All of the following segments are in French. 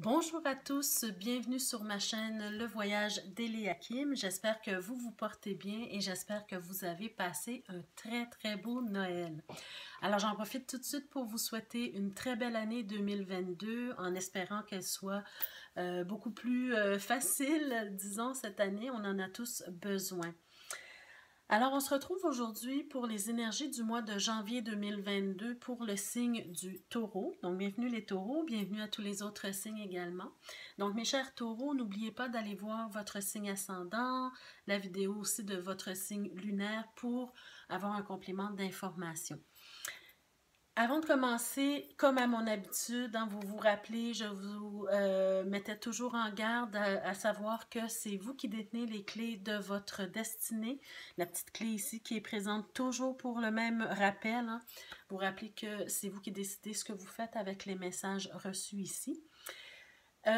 Bonjour à tous, bienvenue sur ma chaîne Le Voyage d'Eliakim. J'espère que vous vous portez bien et j'espère que vous avez passé un très beau Noël. Alors j'en profite tout de suite pour vous souhaiter une très belle année 2022 en espérant qu'elle soit beaucoup plus facile, disons, cette année. On en a tous besoin. Alors, on se retrouve aujourd'hui pour les énergies du mois de janvier 2022 pour le signe du Taureau. Donc, bienvenue les Taureaux, bienvenue à tous les autres signes également. Donc, mes chers Taureaux, n'oubliez pas d'aller voir votre signe ascendant, la vidéo aussi de votre signe lunaire pour avoir un complément d'information. Avant de commencer, comme à mon habitude, vous vous rappelez, je vous mettais toujours en garde à savoir que c'est vous qui détenez les clés de votre destinée. La petite clé ici qui est présente toujours pour le même rappel. Vous rappelez que c'est vous qui décidez ce que vous faites avec les messages reçus ici.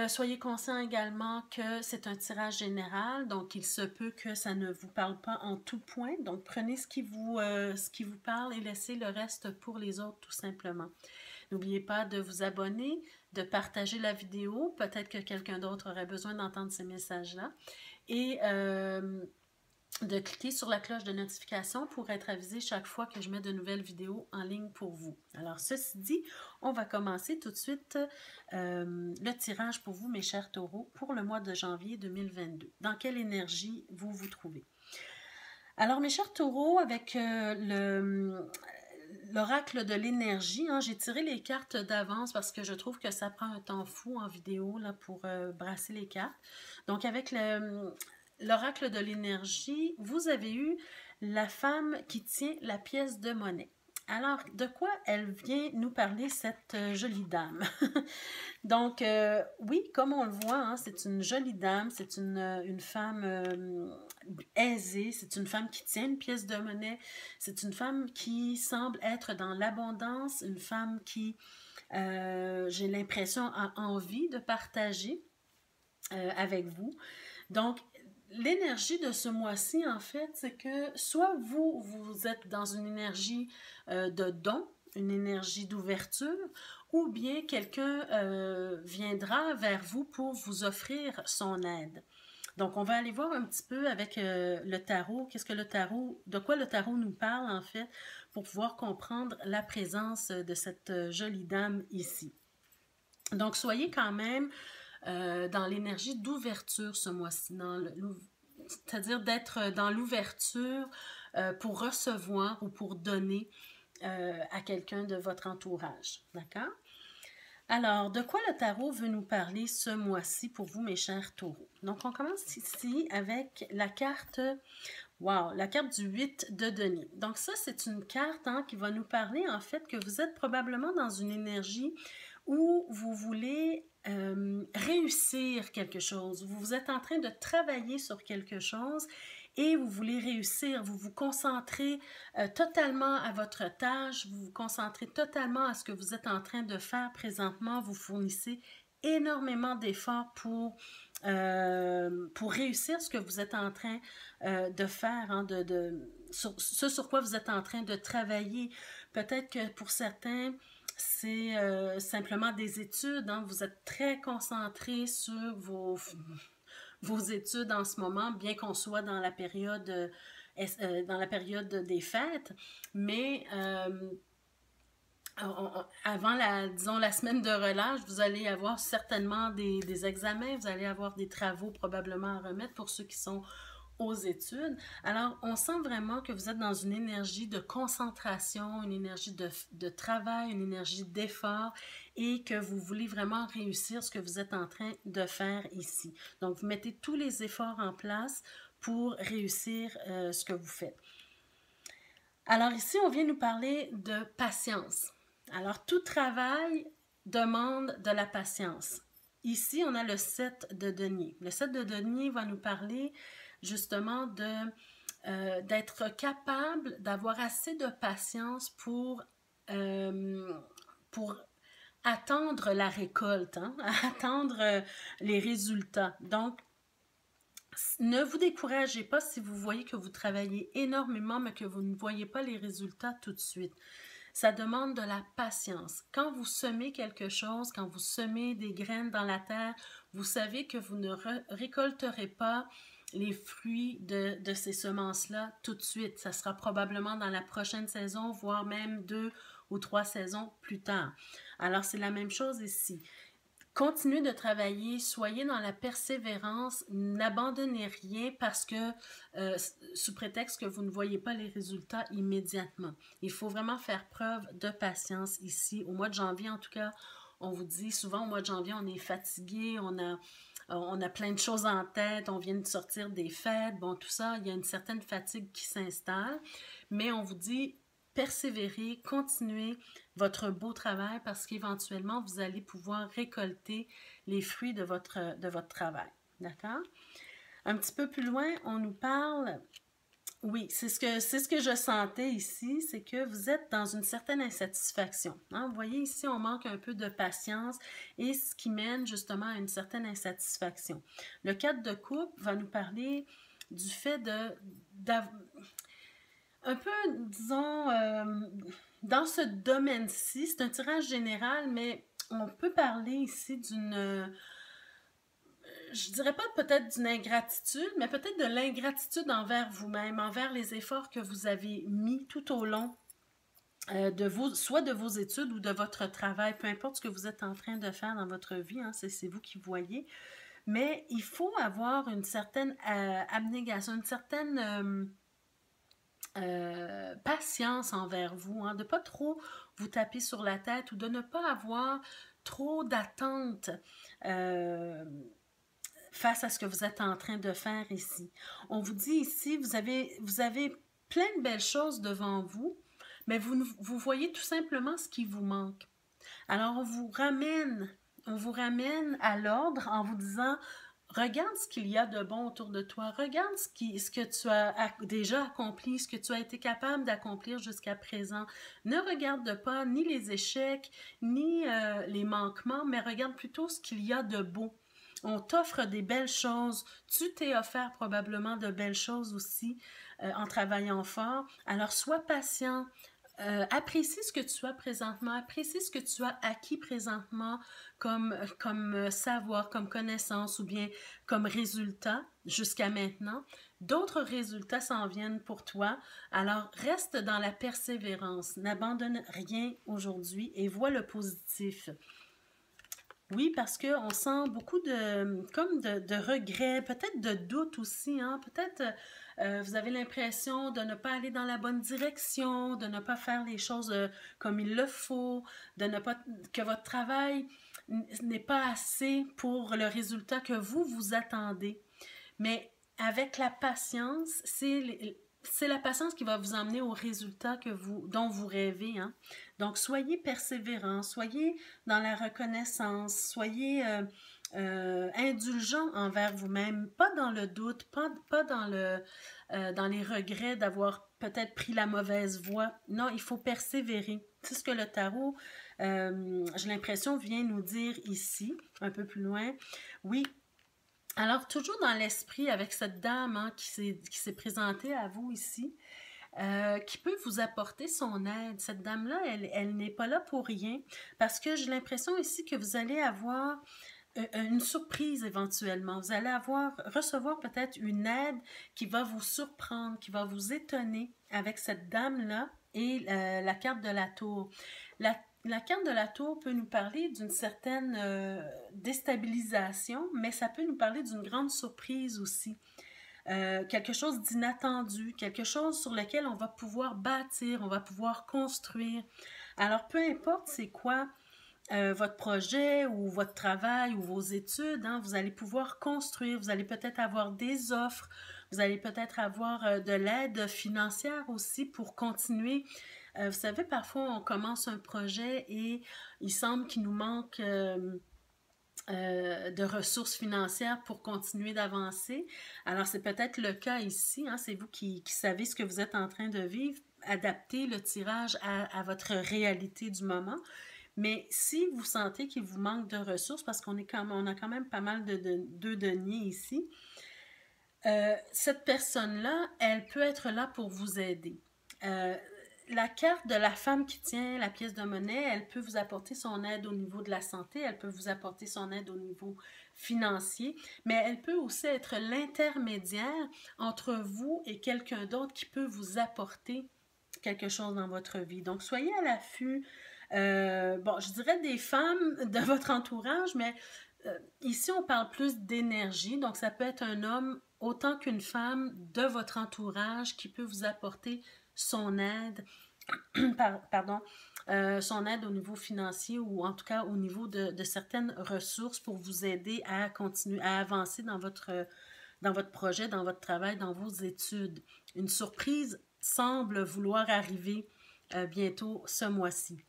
Soyez conscient également que c'est un tirage général, donc il se peut que ça ne vous parle pas en tout point. Donc prenez ce qui vous parle et laissez le reste pour les autres tout simplement. N'oubliez pas de vous abonner, de partager la vidéo. Peut-être que quelqu'un d'autre aurait besoin d'entendre ces messages-là. Et de cliquer sur la cloche de notification pour être avisé chaque fois que je mets de nouvelles vidéos en ligne pour vous. Alors, ceci dit, on va commencer tout de suite le tirage pour vous, mes chers taureaux, pour le mois de janvier 2022. Dans quelle énergie vous vous trouvez? Alors, mes chers taureaux, avec l'oracle de l'énergie, j'ai tiré les cartes d'avance parce que je trouve que ça prend un temps fou en vidéo là, pour brasser les cartes. Donc, avec l'oracle de l'énergie, vous avez eu la femme qui tient la pièce de monnaie. Alors, de quoi elle vient nous parler, cette jolie dame? Donc, oui, comme on le voit, c'est une jolie dame, c'est une femme aisée, c'est une femme qui tient une pièce de monnaie, c'est une femme qui semble être dans l'abondance, une femme qui, j'ai l'impression, a envie de partager avec vous. Donc, l'énergie de ce mois-ci, en fait, c'est que soit vous êtes dans une énergie de don, une énergie d'ouverture, ou bien quelqu'un viendra vers vous pour vous offrir son aide. Donc, on va aller voir un petit peu avec le tarot, de quoi le tarot nous parle, en fait, pour pouvoir comprendre la présence de cette jolie dame ici. Donc, soyez quand même dans l'énergie d'ouverture ce mois-ci, c'est-à-dire d'être dans l'ouverture pour recevoir ou pour donner à quelqu'un de votre entourage. D'accord? Alors, de quoi le tarot veut nous parler ce mois-ci pour vous, mes chers taureaux? Donc, on commence ici avec la carte, la carte du 8 de denier. Donc, ça, c'est une carte qui va nous parler, en fait, que vous êtes probablement dans une énergie où vous voulez réussir quelque chose. Vous êtes en train de travailler sur quelque chose et vous voulez réussir. Vous vous concentrez totalement à votre tâche, vous vous concentrez totalement à ce que vous êtes en train de faire présentement. Vous fournissez énormément d'efforts pour réussir ce que vous êtes en train de faire, ce sur quoi vous êtes en train de travailler. Peut-être que pour certains, c'est simplement des études. Vous êtes très concentré sur vos études en ce moment, bien qu'on soit dans la période des fêtes. Mais avant la semaine de relâche, vous allez avoir certainement des examens, vous allez avoir des travaux probablement à remettre pour ceux qui sont aux études. Alors, on sent vraiment que vous êtes dans une énergie de concentration, une énergie de travail, une énergie d'effort et que vous voulez vraiment réussir ce que vous êtes en train de faire ici. Donc, vous mettez tous les efforts en place pour réussir ce que vous faites. Alors ici, on vient nous parler de patience. Alors, tout travail demande de la patience. Ici, on a le 7 de denier. Le 7 de denier va nous parler justement d'être capable d'avoir assez de patience pour attendre la récolte, attendre les résultats. Donc, ne vous découragez pas si vous voyez que vous travaillez énormément, mais que vous ne voyez pas les résultats tout de suite. Ça demande de la patience. Quand vous semez quelque chose, quand vous semez des graines dans la terre, vous savez que vous ne récolterez pas les fruits de ces semences-là tout de suite. Ça sera probablement dans la prochaine saison, voire même 2 ou 3 saisons plus tard. Alors, c'est la même chose ici. Continuez de travailler, soyez dans la persévérance, n'abandonnez rien parce que sous prétexte que vous ne voyez pas les résultats immédiatement. Il faut vraiment faire preuve de patience ici. Au mois de janvier, en tout cas, on vous dit souvent au mois de janvier, on est fatigué, on a plein de choses en tête, on vient de sortir des fêtes, bon, tout ça, il y a une certaine fatigue qui s'installe, mais on vous dit persévérez, continuez votre beau travail parce qu'éventuellement, vous allez pouvoir récolter les fruits de votre travail. D'accord? Un petit peu plus loin, on nous parle... Oui, c'est ce que je sentais ici, c'est que vous êtes dans une certaine insatisfaction. Hein? Vous voyez ici, on manque un peu de patience et ce qui mène justement à une certaine insatisfaction. Le 4 de coupe va nous parler du fait un peu, disons, dans ce domaine-ci, c'est un tirage général, mais on peut parler ici d'une, je dirais pas peut-être d'une ingratitude, mais peut-être de l'ingratitude envers vous-même, envers les efforts que vous avez mis tout au long soit de vos études ou de votre travail, peu importe ce que vous êtes en train de faire dans votre vie, hein, c'est vous qui voyez. Mais il faut avoir une certaine abnégation, une certaine... patience envers vous, hein, de ne pas trop vous taper sur la tête ou de ne pas avoir trop d'attentes face à ce que vous êtes en train de faire ici. On vous dit ici, vous avez plein de belles choses devant vous, mais vous voyez tout simplement ce qui vous manque. Alors, on vous ramène à l'ordre en vous disant, regarde ce qu'il y a de bon autour de toi. Regarde ce que tu as déjà accompli, ce que tu as été capable d'accomplir jusqu'à présent. Ne regarde pas ni les échecs, ni les manquements, mais regarde plutôt ce qu'il y a de beau. On t'offre des belles choses. Tu t'es offert probablement de belles choses aussi en travaillant fort. Alors, sois patient. Apprécie ce que tu as présentement, apprécie ce que tu as acquis présentement comme savoir, comme connaissance ou bien comme résultat jusqu'à maintenant. D'autres résultats s'en viennent pour toi. Alors, reste dans la persévérance. N'abandonne rien aujourd'hui et vois le positif. Oui, parce qu'on sent beaucoup de regrets, peut-être de doutes aussi, hein? Peut-être vous avez l'impression de ne pas aller dans la bonne direction, de ne pas faire les choses comme il le faut, que votre travail n'est pas assez pour le résultat que vous attendez. Mais avec la patience, c'est la patience qui va vous emmener au résultat dont vous rêvez. Hein? Donc, soyez persévérants, soyez dans la reconnaissance, soyez indulgents envers vous-même, pas dans le doute, pas dans les regrets d'avoir peut-être pris la mauvaise voie. Non, il faut persévérer. C'est ce que le tarot, j'ai l'impression, vient nous dire ici, un peu plus loin. Oui. Alors, toujours dans l'esprit avec cette dame hein, qui s'est présentée à vous ici, qui peut vous apporter son aide. Cette dame-là, elle n'est pas là pour rien parce que j'ai l'impression ici que vous allez avoir une surprise éventuellement. Vous allez recevoir peut-être une aide qui va vous surprendre, qui va vous étonner avec cette dame-là et la carte de la tour. La carte de la tour peut nous parler d'une certaine déstabilisation, mais ça peut nous parler d'une grande surprise aussi. Quelque chose d'inattendu, quelque chose sur lequel on va pouvoir bâtir, on va pouvoir construire. Alors, peu importe c'est quoi votre projet ou votre travail ou vos études, hein, vous allez pouvoir construire, vous allez peut-être avoir des offres, vous allez peut-être avoir de l'aide financière aussi pour continuer. Vous savez, parfois on commence un projet et il semble qu'il nous manque de ressources financières pour continuer d'avancer. Alors, c'est peut-être le cas ici, hein, c'est vous qui savez ce que vous êtes en train de vivre, adapter le tirage à votre réalité du moment. Mais si vous sentez qu'il vous manque de ressources, parce on a quand même pas mal de deux deniers ici, cette personne-là, elle peut être là pour vous aider. la carte de la femme qui tient la pièce de monnaie, elle peut vous apporter son aide au niveau de la santé, elle peut vous apporter son aide au niveau financier, mais elle peut aussi être l'intermédiaire entre vous et quelqu'un d'autre qui peut vous apporter quelque chose dans votre vie. Donc, soyez à l'affût, bon, je dirais des femmes de votre entourage, mais ici, on parle plus d'énergie, donc ça peut être un homme autant qu'une femme de votre entourage qui peut vous apporter son aide, pardon, son aide au niveau financier ou en tout cas au niveau de certaines ressources pour vous aider à continuer, à avancer dans votre projet, dans votre travail, dans vos études. Une surprise semble vouloir arriver bientôt ce mois-ci.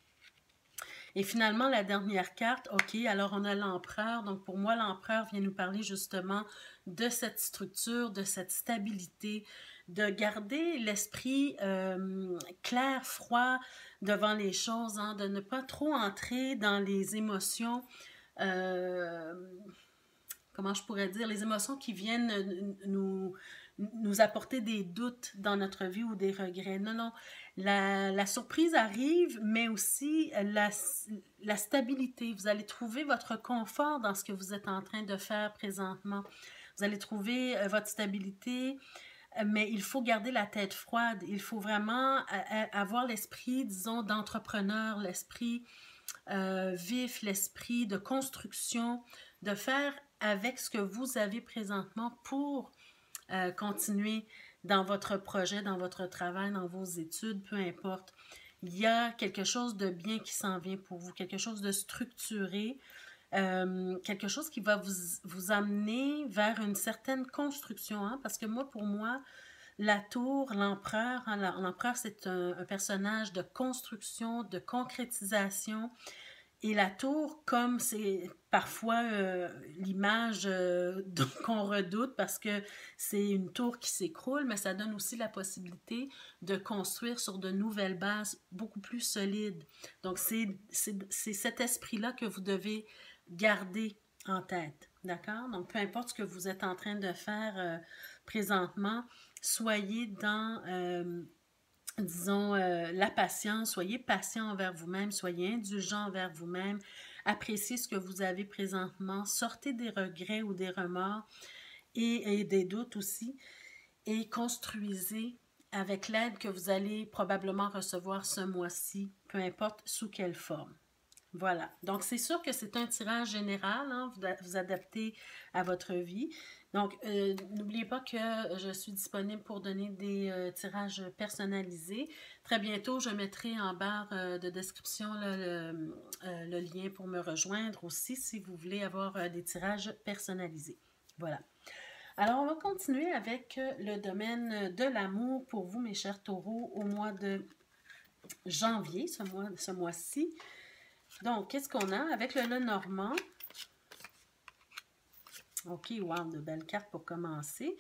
Et finalement, la dernière carte, OK, alors on a l'empereur. Donc pour moi, l'empereur vient nous parler justement de cette structure, de cette stabilité, de garder l'esprit clair, froid devant les choses, hein, de ne pas trop entrer dans les émotions, comment je pourrais dire, les émotions qui viennent nous apporter des doutes dans notre vie ou des regrets. Non, non, la surprise arrive, mais aussi la stabilité. Vous allez trouver votre confort dans ce que vous êtes en train de faire présentement. Vous allez trouver votre stabilité, mais il faut garder la tête froide. Il faut vraiment avoir l'esprit, disons, d'entrepreneur, l'esprit vif, l'esprit de construction, de faire avec ce que vous avez présentement pour continuer dans votre projet, dans votre travail, dans vos études, peu importe. Il y a quelque chose de bien qui s'en vient pour vous, quelque chose de structuré, quelque chose qui va vous amener vers une certaine construction, hein, parce que pour moi, la tour, l'empereur, hein, l'empereur c'est un personnage de construction, de concrétisation. Et la tour, comme c'est parfois l'image qu'on redoute parce que c'est une tour qui s'écroule, mais ça donne aussi la possibilité de construire sur de nouvelles bases beaucoup plus solides. Donc, c'est cet esprit-là que vous devez garder en tête, d'accord? Donc, peu importe ce que vous êtes en train de faire présentement, soyez dans... disons, la patience, soyez patient envers vous-même, soyez indulgent envers vous-même, appréciez ce que vous avez présentement, sortez des regrets ou des remords et des doutes aussi, et construisez avec l'aide que vous allez probablement recevoir ce mois-ci, peu importe sous quelle forme. Voilà. Donc, c'est sûr que c'est un tirage général, hein, vous adaptez à votre vie. Donc, n'oubliez pas que je suis disponible pour donner des tirages personnalisés. Très bientôt, je mettrai en barre de description là, le lien pour me rejoindre aussi si vous voulez avoir des tirages personnalisés. Voilà. Alors, on va continuer avec le domaine de l'amour pour vous, mes chers taureaux, au mois de janvier, ce mois-ci. Donc, qu'est-ce qu'on a avec le Lenormand? OK, wow, de belles cartes pour commencer.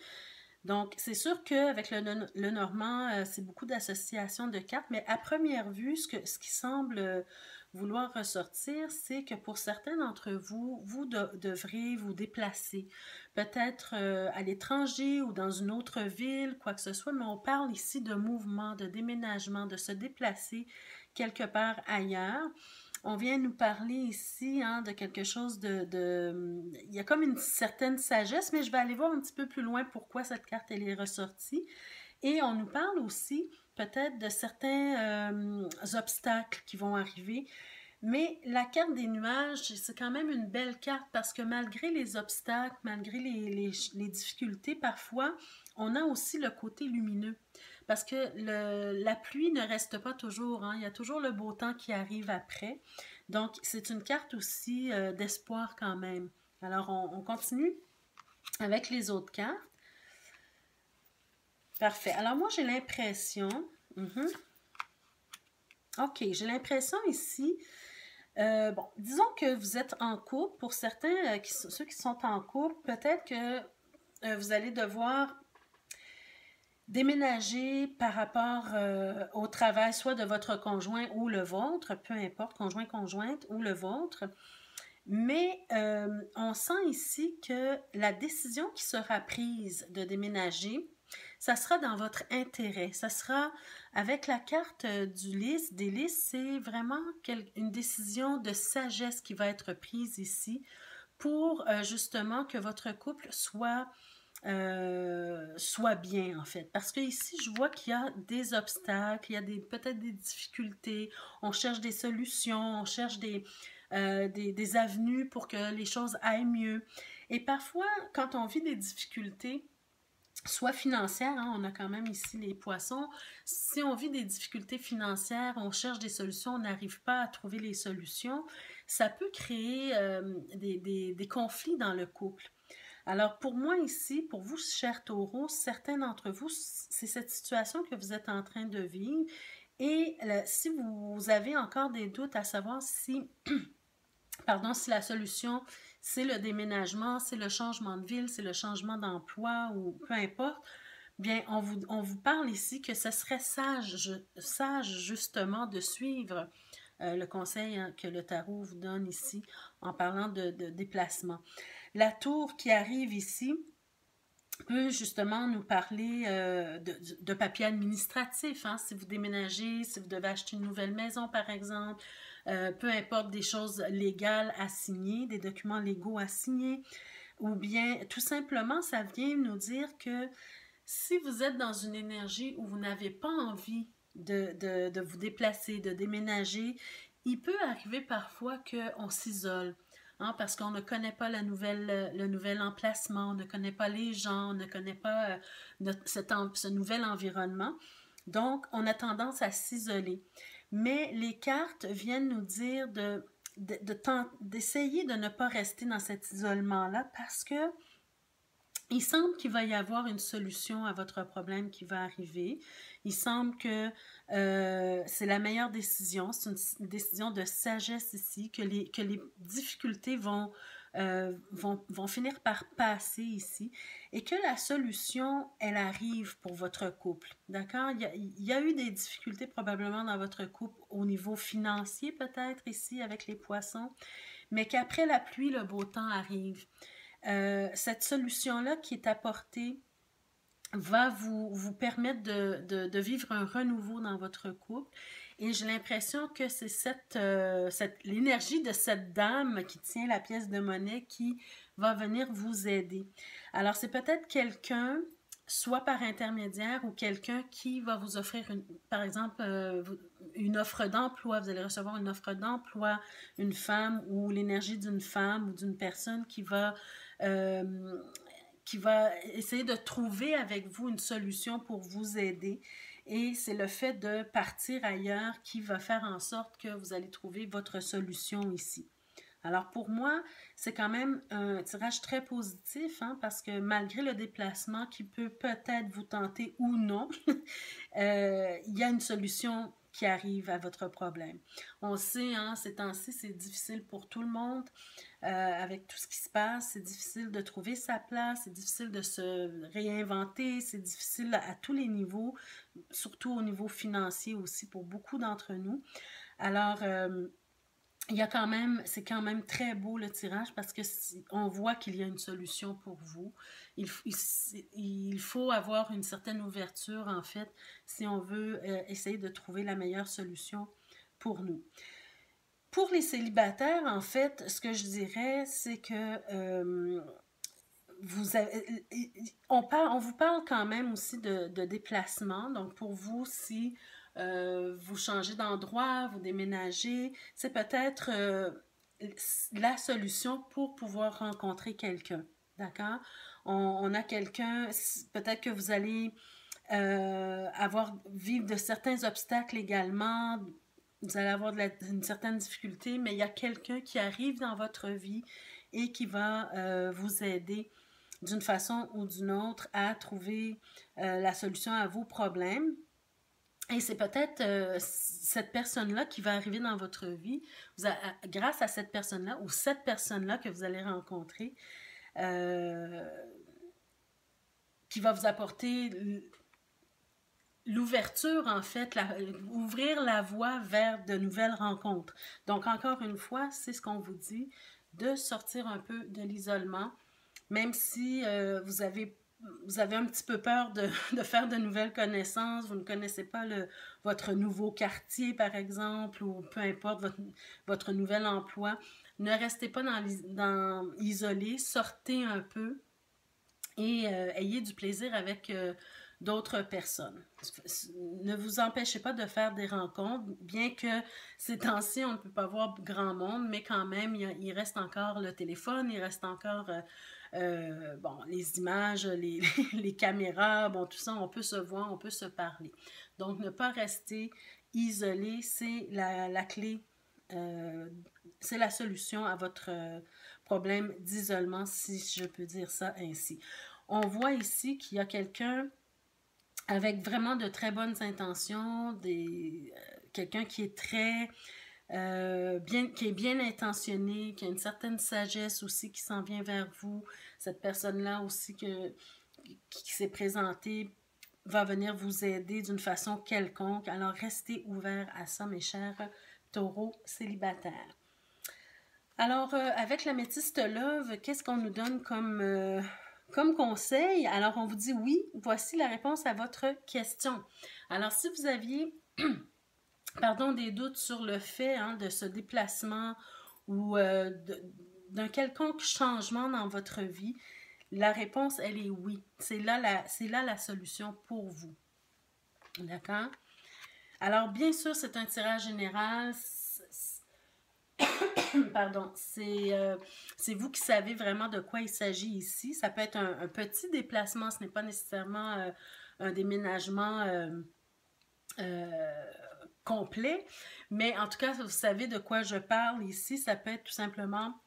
Donc, c'est sûr qu'avec le Lenormand, c'est beaucoup d'associations de cartes, mais à première vue, ce qui semble vouloir ressortir, c'est que pour certains d'entre vous, vous devrez vous déplacer, peut-être à l'étranger ou dans une autre ville, quoi que ce soit, mais on parle ici de mouvement, de déménagement, de se déplacer quelque part ailleurs. On vient nous parler ici hein, de quelque chose Il y a comme une certaine sagesse, mais je vais aller voir un petit peu plus loin pourquoi cette carte elle est ressortie. Et on nous parle aussi peut-être de certains obstacles qui vont arriver. Mais la carte des nuages, c'est quand même une belle carte parce que malgré les obstacles, malgré les difficultés, parfois, on a aussi le côté lumineux. Parce que la pluie ne reste pas toujours, hein. Il y a toujours le beau temps qui arrive après. Donc, c'est une carte aussi d'espoir quand même. Alors, on continue avec les autres cartes. Parfait. Alors, moi, j'ai l'impression... OK, j'ai l'impression ici... bon, disons que vous êtes en couple. Pour certains, ceux qui sont en couple, peut-être que vous allez devoir déménager par rapport au travail, soit de votre conjoint ou le vôtre, peu importe, conjointe ou le vôtre. Mais on sent ici que la décision qui sera prise de déménager ça sera dans votre intérêt. Ça sera avec la carte des lys, c'est vraiment une décision de sagesse qui va être prise ici pour justement que votre couple soit bien en fait. Parce que ici, je vois qu'il y a des obstacles, il y a peut-être des difficultés, on cherche des solutions, on cherche des avenues pour que les choses aillent mieux. Et parfois, quand on vit des difficultés, soit financières, hein, on a quand même ici les poissons, si on vit des difficultés financières, on cherche des solutions, on n'arrive pas à trouver les solutions, ça peut créer des conflits dans le couple. Alors, pour moi ici, pour vous, chers taureaux, certains d'entre vous, c'est cette situation que vous êtes en train de vivre. Et si vous avez encore des doutes à savoir si, pardon, si la solution, c'est le déménagement, c'est le changement de ville, c'est le changement d'emploi ou peu importe, bien, on vous parle ici que ce serait sage justement de suivre le conseil que le tarot vous donne ici en parlant de déplacement. La tour qui arrive ici peut justement nous parler de papiers administratifs, hein, si vous déménagez, si vous devez acheter une nouvelle maison par exemple, peu importe des choses légales à signer, des documents légaux à signer, ou bien tout simplement ça vient nous dire que si vous êtes dans une énergie où vous n'avez pas envie de vous déplacer, de déménager, il peut arriver parfois qu'on s'isole. Hein, parce qu'on ne connaît pas le nouvel emplacement, on ne connaît pas les gens, on ne connaît pas ce nouvel environnement. Donc, on a tendance à s'isoler. Mais les cartes viennent nous dire d'essayer de ne pas rester dans cet isolement-là parce que il semble qu'il va y avoir une solution à votre problème qui va arriver. Il semble que c'est la meilleure décision. C'est une décision de sagesse ici, que les difficultés vont finir par passer ici et que la solution, elle arrive pour votre couple. D'accord? Il y a eu des difficultés probablement dans votre couple au niveau financier peut-être ici avec les poissons, mais qu'après la pluie, le beau temps arrive. Cette solution-là qui est apportée va vous permettre de vivre un renouveau dans votre couple. Et j'ai l'impression que c'est l'énergie de cette dame qui tient la pièce de monnaie qui va venir vous aider. Alors, c'est peut-être quelqu'un, soit par intermédiaire ou quelqu'un qui va vous offrir, par exemple, une offre d'emploi. Vous allez recevoir une offre d'emploi, une femme ou l'énergie d'une femme ou d'une personne qui va essayer de trouver avec vous une solution pour vous aider. Et c'est le fait de partir ailleurs qui va faire en sorte que vous allez trouver votre solution ici. Alors pour moi, c'est quand même un tirage très positif, hein, parce que malgré le déplacement qui peut peut-être vous tenter ou non, il y a une solution qui arrive à votre problème. On sait, hein, ces temps-ci, c'est difficile pour tout le monde. Avec tout ce qui se passe, c'est difficile de trouver sa place, c'est difficile de se réinventer, c'est difficile à tous les niveaux, surtout au niveau financier aussi pour beaucoup d'entre nous. Alors, c'est quand même très beau le tirage parce que on voit qu'il y a une solution pour vous. Il faut avoir une certaine ouverture en fait si on veut essayer de trouver la meilleure solution pour nous. Pour les célibataires, en fait, ce que je dirais, c'est que on vous parle quand même aussi de déplacement. Donc, pour vous, si vous changez d'endroit, vous déménagez, c'est peut-être la solution pour pouvoir rencontrer quelqu'un. D'accord? On a quelqu'un, peut-être que vous allez vivre de certains obstacles également. Vous allez avoir une certaine difficulté, mais il y a quelqu'un qui arrive dans votre vie et qui va vous aider d'une façon ou d'une autre à trouver la solution à vos problèmes. Et c'est peut-être cette personne-là qui va arriver dans votre vie, grâce à cette personne-là ou cette personne-là que vous allez rencontrer, qui va vous apporter l'ouverture, en fait, ouvrir la voie vers de nouvelles rencontres. Donc, encore une fois, c'est ce qu'on vous dit, de sortir un peu de l'isolement, même si vous avez vous avez un petit peu peur de faire de nouvelles connaissances, vous ne connaissez pas votre nouveau quartier, par exemple, ou peu importe votre nouvel emploi. Ne restez pas isolé, sortez un peu et ayez du plaisir avec d'autres personnes. Ne vous empêchez pas de faire des rencontres, bien que ces temps-ci, on ne peut pas voir grand monde, mais quand même, il reste encore le téléphone, il reste encore bon, les images, les caméras, bon, tout ça, on peut se voir, on peut se parler. Donc, ne pas rester isolé, c'est la clé, c'est la solution à votre problème d'isolement, si je peux dire ça ainsi. On voit ici qu'il y a quelqu'un avec vraiment de très bonnes intentions, quelqu'un qui est très qui est bien intentionné, qui a une certaine sagesse aussi qui s'en vient vers vous. Cette personne-là aussi qui s'est présentée va venir vous aider d'une façon quelconque. Alors, restez ouverts à ça, mes chers taureaux célibataires. Alors, avec l'améthyste love, qu'est-ce qu'on nous donne comme conseil? Alors, on vous dit oui, voici la réponse à votre question. Alors, si vous aviez pardon, des doutes sur le fait de ce déplacement ou d'un quelconque changement dans votre vie, la réponse, elle est oui. C'est là la solution pour vous. D'accord? Alors, bien sûr, c'est un tirage général. Pardon, c'est vous qui savez vraiment de quoi il s'agit ici. Ça peut être un petit déplacement, ce n'est pas nécessairement un déménagement complet, mais en tout cas, vous savez de quoi je parle ici. Ça peut être tout simplement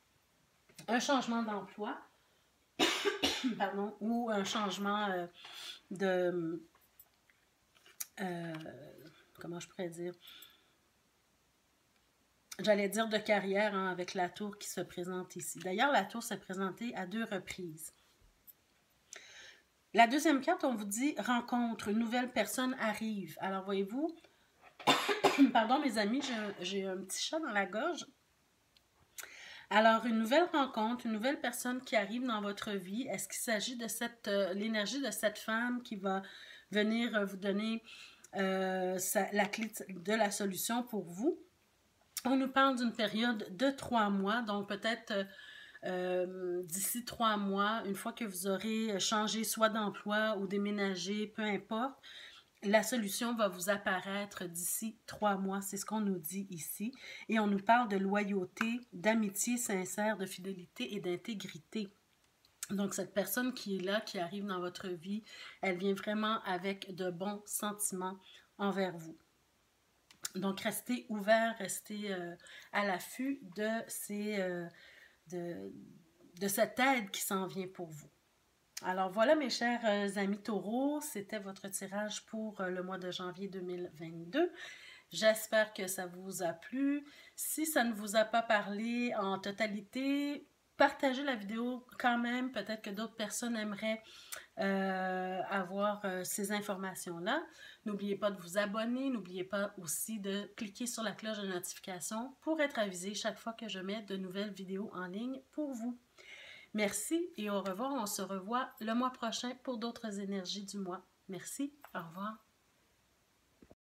un changement d'emploi, pardon, ou un changement comment je pourrais dire? J'allais dire de carrière avec la tour qui se présente ici. D'ailleurs, la tour s'est présentée à 2 reprises. La deuxième carte, on vous dit rencontre, une nouvelle personne arrive. Alors, voyez-vous, pardon mes amis, j'ai un petit chat dans la gorge. Alors, une nouvelle rencontre, une nouvelle personne qui arrive dans votre vie. Est-ce qu'il s'agit de l'énergie de cette femme qui va venir vous donner la clé de la solution pour vous? On nous parle d'une période de 3 mois, donc peut-être d'ici 3 mois, une fois que vous aurez changé soit d'emploi ou déménagé, peu importe, la solution va vous apparaître d'ici 3 mois, c'est ce qu'on nous dit ici. Et on nous parle de loyauté, d'amitié sincère, de fidélité et d'intégrité. Donc, cette personne qui est là, qui arrive dans votre vie, elle vient vraiment avec de bons sentiments envers vous. Donc, restez ouverts, restez à l'affût de cette aide qui s'en vient pour vous. Alors voilà mes chers amis taureaux, c'était votre tirage pour le mois de janvier 2022. J'espère que ça vous a plu. Si ça ne vous a pas parlé en totalité, partagez la vidéo quand même. Peut-être que d'autres personnes aimeraient avoir ces informations-là. N'oubliez pas de vous abonner. N'oubliez pas aussi de cliquer sur la cloche de notification pour être avisé chaque fois que je mets de nouvelles vidéos en ligne pour vous. Merci et au revoir. On se revoit le mois prochain pour d'autres énergies du mois. Merci. Au revoir.